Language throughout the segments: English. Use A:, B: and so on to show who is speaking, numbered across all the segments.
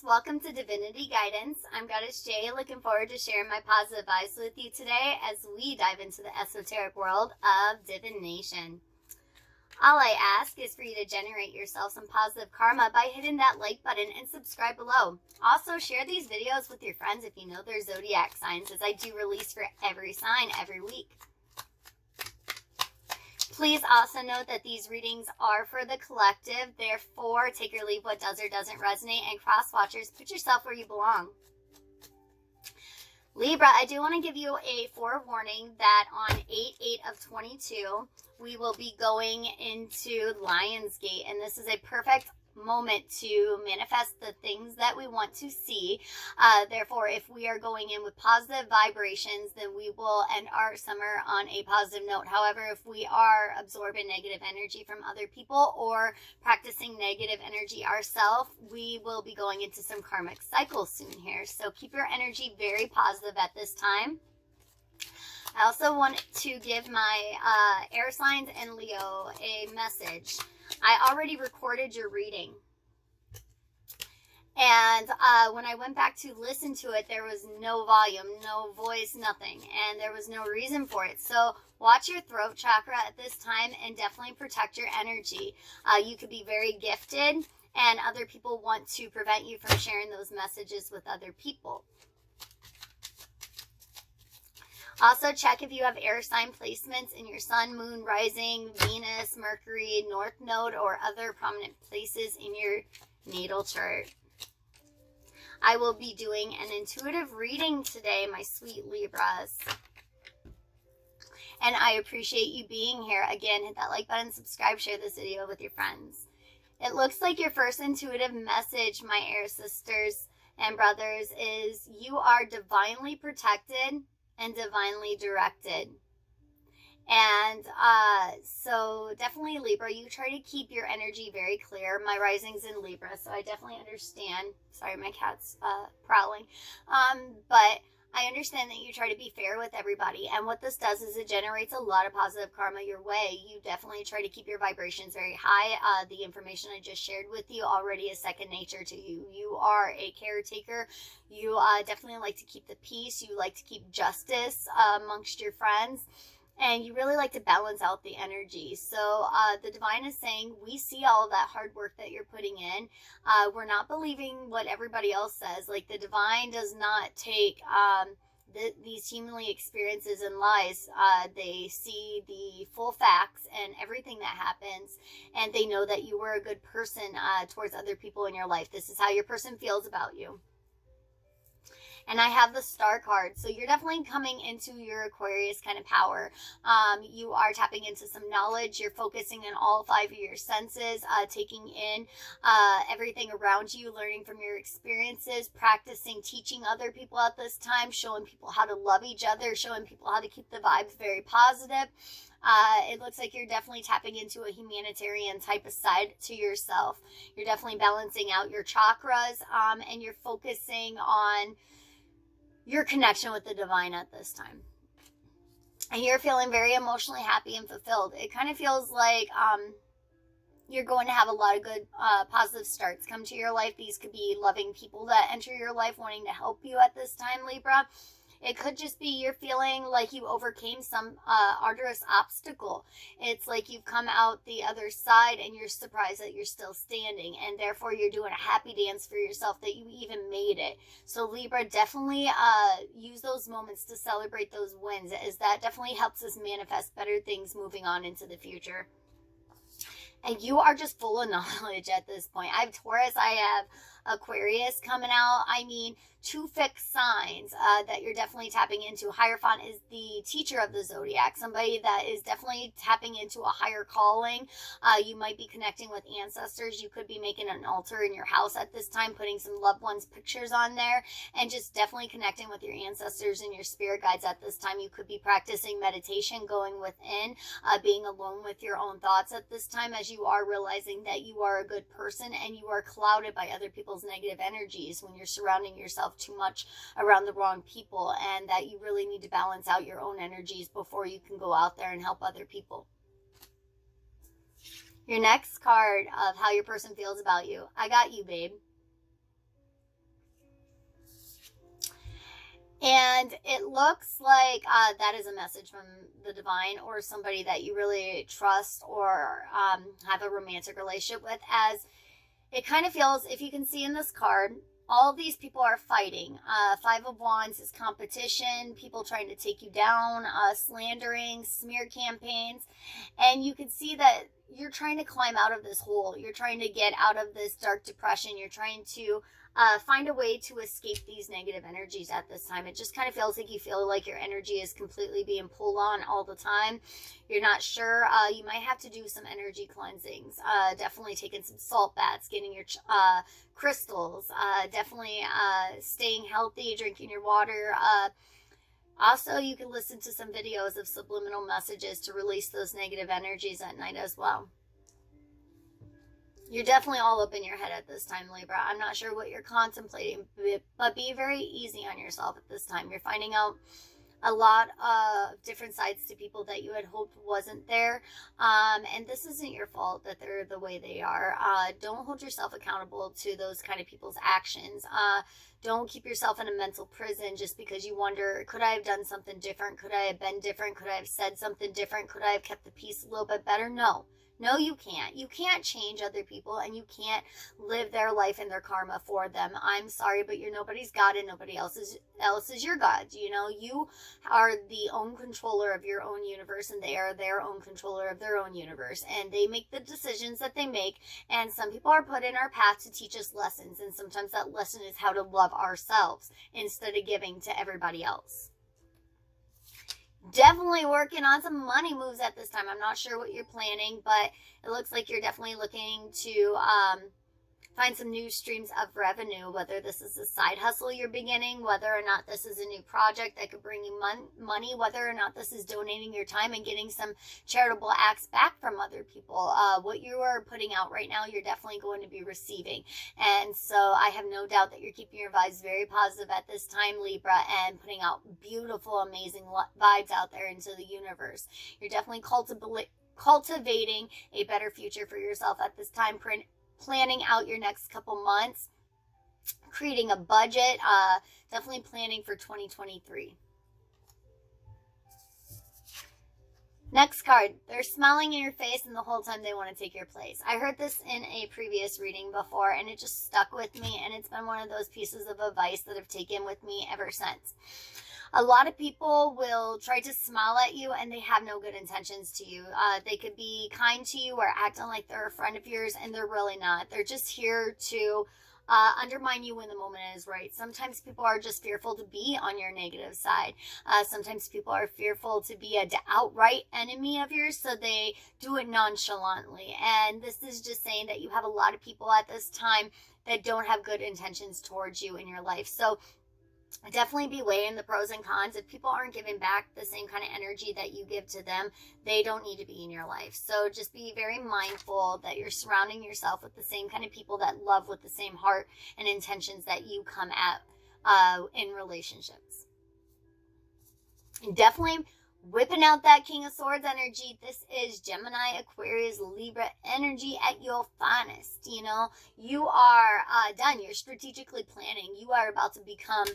A: welcome to Divinity Guidance. I'm Goddess Jay, looking forward to sharing my positive vibes with you today as we dive into the esoteric world of divination. All I ask is for you to generate yourself some positive karma by hitting that like button and subscribe below. Also, share these videos with your friends if you know their zodiac signs, as I do release for every sign every week. Please also note that these readings are for the collective. Therefore, take or leave what does or doesn't resonate, and cross-watchers, put yourself where you belong. Libra, I do want to give you a forewarning that on 8/8/22, we will be going into Lionsgate, and this is a perfect moment to manifest the things that we want to see. Therefore, if we are going in with positive vibrations, then we will end our summer on a positive note. However, if we are absorbing negative energy from other people or practicing negative energy ourselves, we will be going into some karmic cycles soon here. So keep your energy very positive at this time. I also want to give my air signs and Leo a message. I already recorded your reading. And when I went back to listen to it, there was no volume, no voice, nothing. And there was no reason for it. So watch your throat chakra at this time and definitely protect your energy. You could be very gifted, and other people want to prevent you from sharing those messages with other people. Also, check if you have air sign placements in your sun, moon, rising, Venus, Mercury, North Node, or other prominent places in your natal chart. I will be doing an intuitive reading today, my sweet Libras. And I appreciate you being here. Again, hit that like button, subscribe, share this video with your friends. It looks like your first intuitive message, my air sisters and brothers, is you are divinely protected and divinely directed. And so definitely Libra, you try to keep your energy very clear. My rising's in Libra, so I definitely understand. Sorry, my cat's prowling. But I understand that you try to be fair with everybody. And what this does is it generates a lot of positive karma your way. You definitely try to keep your vibrations very high. The information I just shared with you already is second nature to you. You are a caretaker. You definitely like to keep the peace. You like to keep justice amongst your friends. And you really like to balance out the energy. So the divine is saying, we see all of that hard work that you're putting in. We're not believing what everybody else says. Like, the divine does not take these humanly experiences and lies. They see the full facts and everything that happens. And they know that you were a good person towards other people in your life. This is how your person feels about you. And I have the Star card. So you're definitely coming into your Aquarius kind of power. You are tapping into some knowledge. You're focusing on all 5 of your senses, taking in everything around you, learning from your experiences, practicing teaching other people at this time, showing people how to love each other, showing people how to keep the vibes very positive. It looks like you're definitely tapping into a humanitarian type of side to yourself. You're definitely balancing out your chakras, and you're focusing on your connection with the divine at this time. And you're feeling very emotionally happy and fulfilled. It kind of feels like you're going to have a lot of good positive starts come to your life. These could be loving people that enter your life wanting to help you at this time, Libra. It could just be you're feeling like you overcame some arduous obstacle. It's like you've come out the other side and you're surprised that you're still standing. And therefore, you're doing a happy dance for yourself that you even made it. So Libra, definitely use those moments to celebrate those wins, as that definitely helps us manifest better things moving on into the future. And you are just full of knowledge at this point. I have Taurus, I have Aquarius coming out. I mean, 2 fixed signs that you're definitely tapping into. Hierophant is the teacher of the zodiac, somebody that is definitely tapping into a higher calling. You might be connecting with ancestors. You could be making an altar in your house at this time, putting some loved ones' pictures on there, and just definitely connecting with your ancestors and your spirit guides at this time. You could be practicing meditation, going within, being alone with your own thoughts at this time, as you are realizing that you are a good person and you are clouded by other people's negative energies when you're surrounding yourself too much around the wrong people, and that you really need to balance out your own energies before you can go out there and help other people. Your next card of how your person feels about you. I got you, babe. And it looks like that is a message from the divine or somebody that you really trust or have a romantic relationship with, as it kind of feels, if you can see in this card, all of these people are fighting. Five of Wands is competition, people trying to take you down, slandering, smear campaigns. And you can see that you're trying to climb out of this hole. You're trying to get out of this dark depression. You're trying to find a way to escape these negative energies at this time. It just kind of feels like you feel like your energy is completely being pulled on all the time. You're not sure. You might have to do some energy cleansings. Definitely taking some salt baths, getting your crystals. Definitely staying healthy, drinking your water. Also, you can listen to some videos of subliminal messages to release those negative energies at night as well. You're definitely all up in your head at this time, Libra. I'm not sure what you're contemplating, but be very easy on yourself at this time. You're finding out a lot of different sides to people that you had hoped wasn't there. And this isn't your fault that they're the way they are. Don't hold yourself accountable to those kind of people's actions. Don't keep yourself in a mental prison just because you wonder, could I have done something different? Could I have been different? Could I have said something different? Could I have kept the peace a little bit better? No. No, you can't. You can't change other people, and you can't live their life and their karma for them. I'm sorry, but you're nobody's God, and nobody else is your God. You know, you are the own controller of your own universe, and they are their own controller of their own universe, and they make the decisions that they make. And some people are put in our path to teach us lessons, and sometimes that lesson is how to love ourselves instead of giving to everybody else. Definitely working on some money moves at this time. I'm not sure what you're planning, but it looks like you're definitely looking to find some new streams of revenue, whether this is a side hustle you're beginning, whether or not this is a new project that could bring you money, whether or not this is donating your time and getting some charitable acts back from other people. What you are putting out right now, you're definitely going to be receiving. And so I have no doubt that you're keeping your vibes very positive at this time, Libra, and putting out beautiful, amazing vibes out there into the universe. You're definitely cultivating a better future for yourself at this time, planning out your next couple months, creating a budget, definitely planning for 2023. Next card, they're smiling in your face and the whole time they want to take your place. I heard this in a previous reading before and it just stuck with me, and it's been one of those pieces of advice that I've taken with me ever since. A lot of people will try to smile at you and they have no good intentions to you. They could be kind to you or acting like they're a friend of yours, and they're really not. They're just here to undermine you when the moment is right. Sometimes people are just fearful to be on your negative side. Sometimes people are fearful to be an outright enemy of yours, so they do it nonchalantly. And this is just saying that you have a lot of people at this time that don't have good intentions towards you in your life. So definitely be weighing the pros and cons. If people aren't giving back the same kind of energy that you give to them, they don't need to be in your life. So just be very mindful that you're surrounding yourself with the same kind of people that love with the same heart and intentions that you come at in relationships. And definitely whipping out that King of Swords energy. This is Gemini, Aquarius, Libra energy at your finest. You know, you are done. You're strategically planning. You are about to become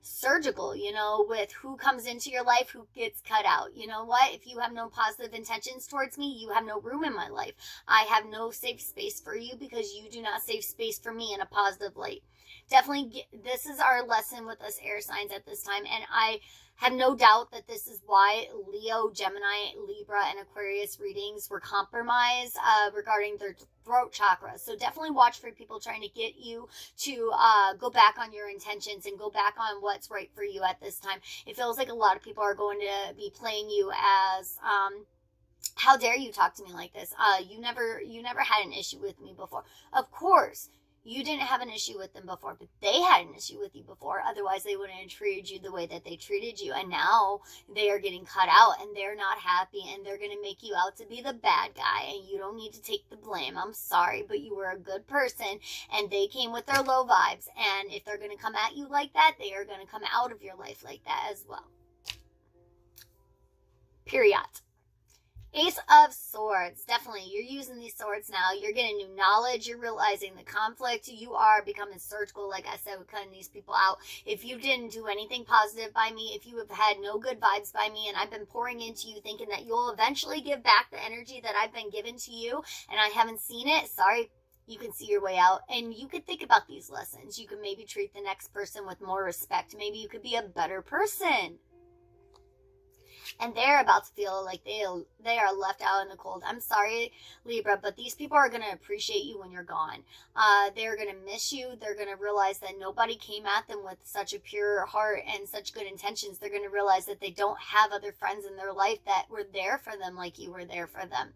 A: surgical, you know, with who comes into your life, who gets cut out. You know what? If you have no positive intentions towards me, you have no room in my life. I have no safe space for you because you do not save space for me in a positive light. Definitely, this is our lesson with us air signs at this time, and I have no doubt that this is why Leo, Gemini, Libra, and Aquarius readings were compromised regarding their throat chakra. So definitely watch for people trying to get you to go back on your intentions and go back on what's right for you at this time. It feels like a lot of people are going to be playing you as how dare you talk to me like this? You never had an issue with me before. Of course, you didn't have an issue with them before, but they had an issue with you before. Otherwise, they wouldn't have treated you the way that they treated you. And now they are getting cut out and they're not happy and they're going to make you out to be the bad guy. And you don't need to take the blame. I'm sorry, but you were a good person and they came with their low vibes. And if they're going to come at you like that, they are going to come out of your life like that as well. Period. Ace of Swords. Definitely, you're using these swords now. You're getting new knowledge. You're realizing the conflict. You are becoming surgical, like I said, with cutting these people out. If you didn't do anything positive by me, if you have had no good vibes by me, and I've been pouring into you thinking that you'll eventually give back the energy that I've been given to you, and I haven't seen it, sorry, you can see your way out. And you could think about these lessons. You could maybe treat the next person with more respect. Maybe you could be a better person. And they're about to feel like they are left out in the cold. I'm sorry, Libra, but these people are going to appreciate you when you're gone. They're going to miss you. They're going to realize that nobody came at them with such a pure heart and such good intentions. They're going to realize that they don't have other friends in their life that were there for them like you were there for them.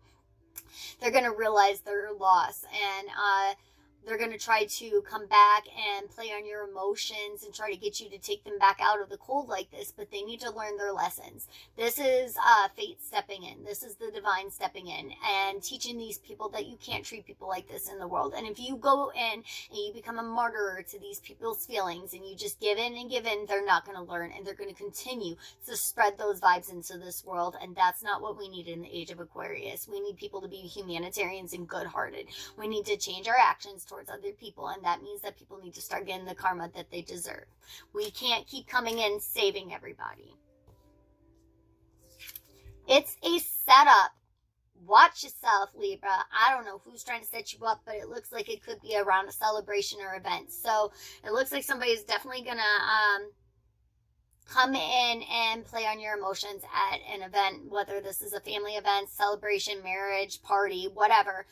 A: They're going to realize their loss, and they're going to try to come back and play on your emotions and try to get you to take them back out of the cold like this, but they need to learn their lessons. This is fate stepping in. This is the divine stepping in and teaching these people that you can't treat people like this in the world. And if you go in and you become a martyr to these people's feelings and you just give in and give in, they're not going to learn, and they're going to continue to spread those vibes into this world. And that's not what we need in the age of Aquarius. We need people to be humanitarians and good-hearted. We need to change our actions towards other people, and that means that people need to start getting the karma that they deserve. We can't keep coming in saving everybody. It's a setup. Watch yourself, Libra. I don't know who's trying to set you up, but it looks like it could be around a celebration or event. So it looks like somebody's definitely gonna come in and play on your emotions at an event, whether this is a family event, celebration, marriage, party, whatever.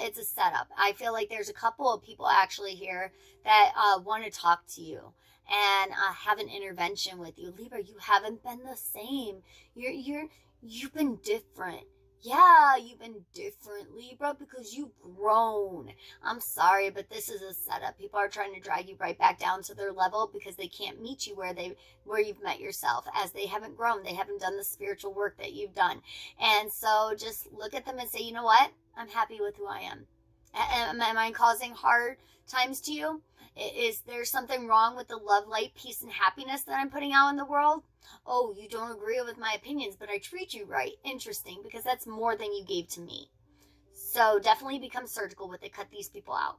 A: It's a setup. I feel like there's a couple of people actually here that want to talk to you and have an intervention with you. Libra, you haven't been the same. You've been different. Yeah, you've been different, Libra, because you've grown. I'm sorry, but this is a setup. People are trying to drag you right back down to their level because they can't meet you where you've met yourself, as they haven't grown. They haven't done the spiritual work that you've done. And so just look at them and say, you know what? I'm happy with who I am. Am I causing hard times to you? Is there something wrong with the love, light, peace, and happiness that I'm putting out in the world? Oh, you don't agree with my opinions, but I treat you right. Interesting, because that's more than you gave to me. So definitely become surgical with it. Cut these people out.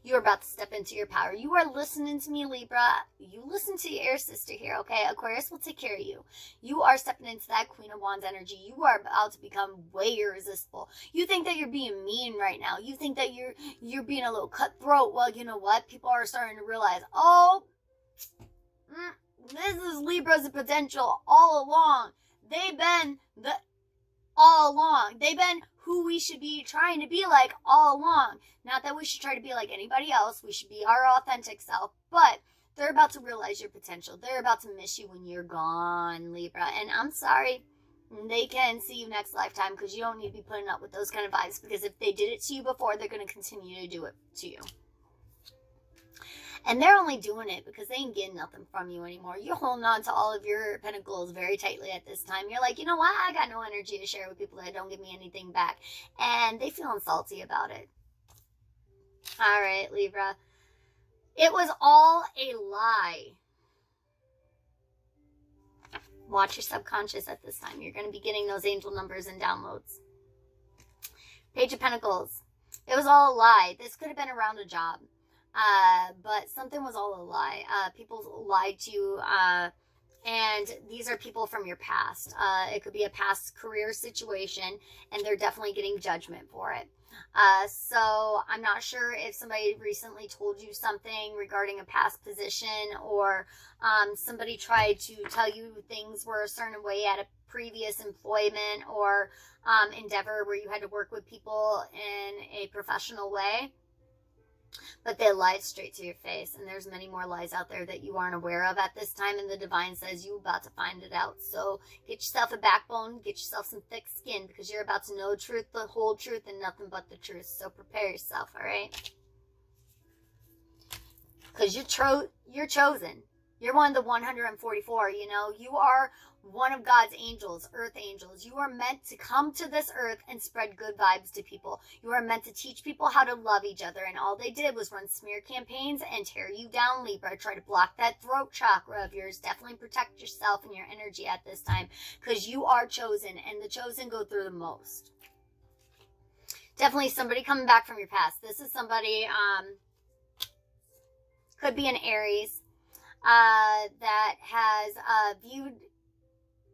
A: You're about to step into your power. You are listening to me, Libra. You listen to your air sister here, okay? Aquarius will take care of you. You are stepping into that Queen of Wands energy. You are about to become way irresistible. You think that you're being mean right now. You think that you're being a little cutthroat. Well, you know what? People are starting to realize, oh, this is Libra's potential all along. They've been all along. They've been who we should be trying to be like all along. Not that we should try to be like anybody else. We should be our authentic self. But they're about to realize your potential. They're about to miss you when you're gone, Libra. And I'm sorry. They can see you next lifetime, because you don't need to be putting up with those kind of vibes. Because if they did it to you before, they're going to continue to do it to you. And they're only doing it because they ain't getting nothing from you anymore. You're holding on to all of your pentacles very tightly at this time. You're like, you know what? I got no energy to share with people that don't give me anything back. And they feeling salty about it. All right, Libra. It was all a lie. Watch your subconscious at this time. You're going to be getting those angel numbers and downloads. Page of Pentacles. It was all a lie. This could have been around a job. But something was all a lie. People lied to you, and these are people from your past. It could be a past career situation, and they're definitely getting judgment for it. So I'm not sure if somebody recently told you something regarding a past position, or somebody tried to tell you things were a certain way at a previous employment or endeavor where you had to work with people in a professional way. But they lied straight to your face, and there's many more lies out there that you aren't aware of at this time, and the divine says you're about to find it out. So get yourself a backbone, get yourself some thick skin, because you're about to know truth, the whole truth, and nothing but the truth. So prepare yourself, all right? Because you're chosen. You're one of the 144, you know. You are one of God's angels, earth angels. You are meant to come to this earth and spread good vibes to people. You are meant to teach people how to love each other. And all they did was run smear campaigns and tear you down, Libra. Try to block that throat chakra of yours. Definitely protect yourself and your energy at this time, because you are chosen, and the chosen go through the most. Definitely somebody coming back from your past. This is somebody, could be an Aries, that has viewed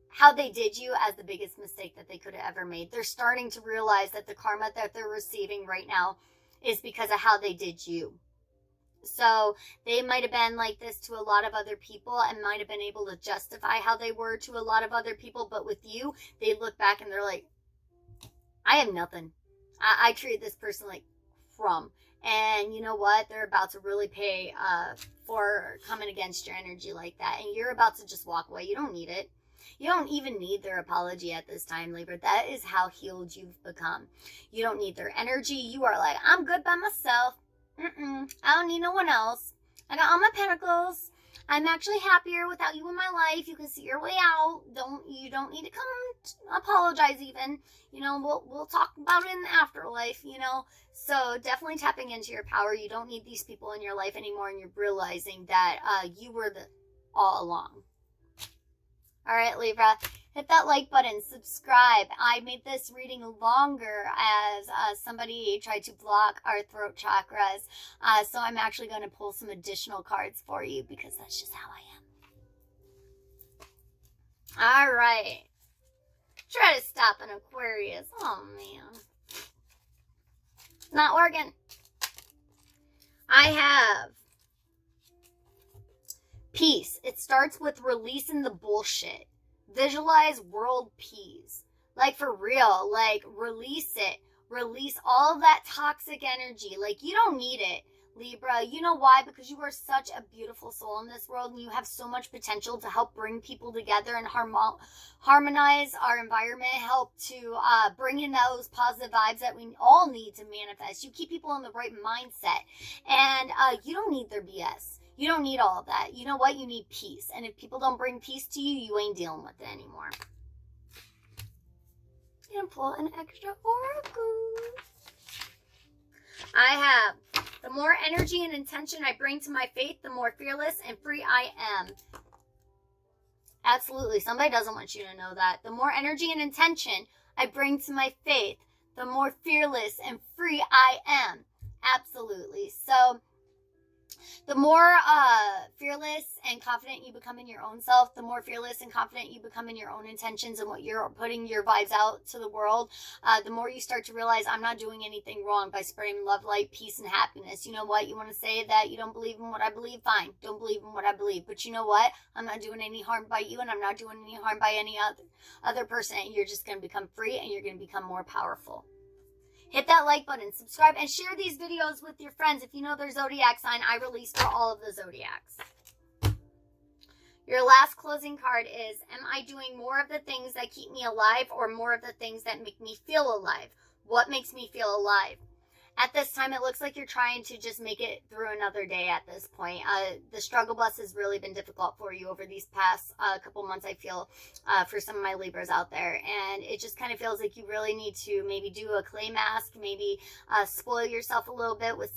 A: how they did you as the biggest mistake that they could have ever made. They're starting to realize that the karma that they're receiving right now is because of how they did you. So they might have been like this to a lot of other people and might have been able to justify how they were to a lot of other people. But with you, they look back and they're like, I have nothing. I treat this person like crumb. And you know what? They're about to really pay for coming against your energy like that. And you're about to just walk away. You don't need it. You don't even need their apology at this time, Libra. That is how healed you've become. You don't need their energy. You are like, I'm good by myself. I don't need no one else. I got all my pentacles. I'm actually happier without you in my life. You can see your way out. You don't need to come apologize even. You know, we'll talk about it in the afterlife, you know. So definitely tapping into your power. You don't need these people in your life anymore, and you're realizing that you were the all along. All right, Libra, hit that like button, subscribe. I made this reading longer as somebody tried to block our throat chakras. So I'm actually going to pull some additional cards for you because that's just how I am. All right. Try to stop an Aquarius. Oh, man. Not working. I have peace. It starts with releasing the bullshit. Visualize world peace. Like, for real. Like, release it. Release all of that toxic energy. Like, you don't need it, Libra. You know why? Because you are such a beautiful soul in this world, and you have so much potential to help bring people together and harmonize our environment, help to bring in those positive vibes that we all need to manifest. You keep people in the right mindset, and you don't need their BS. You don't need all of that. You know what? You need peace. And if people don't bring peace to you, you ain't dealing with it anymore. And pull an extra oracle. I have, the more energy and intention I bring to my faith, the more fearless and free I am. Absolutely. Somebody doesn't want you to know that. The more energy and intention I bring to my faith, the more fearless and free I am. Absolutely. So the more fearless and confident you become in your own self, the more fearless and confident you become in your own intentions and what you're putting your vibes out to the world, the more you start to realize I'm not doing anything wrong by spreading love, light, peace, and happiness. You know what? You want to say that you don't believe in what I believe? Fine. Don't believe in what I believe. But you know what? I'm not doing any harm by you, and I'm not doing any harm by any other person. And you're just going to become free, and you're going to become more powerful. Hit that like button, subscribe, and share these videos with your friends. If you know their zodiac sign, I release for all of the zodiacs. Your last closing card is, am I doing more of the things that keep me alive or more of the things that make me feel alive? What makes me feel alive? At this time, it looks like you're trying to just make it through another day at this point. The struggle bus has really been difficult for you over these past couple months, I feel, for some of my Libras out there. And it just kind of feels like you really need to maybe do a clay mask, maybe spoil yourself a little bit with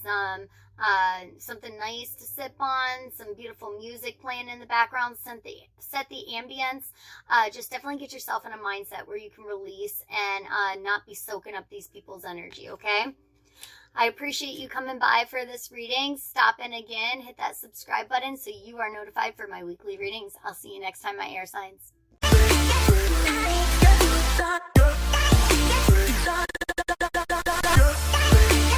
A: something nice to sip on, some beautiful music playing in the background, set the ambience. Just definitely get yourself in a mindset where you can release and not be soaking up these people's energy, okay? I appreciate you coming by for this reading. Stop in again, hit that subscribe button so you are notified for my weekly readings. I'll see you next time, my air signs.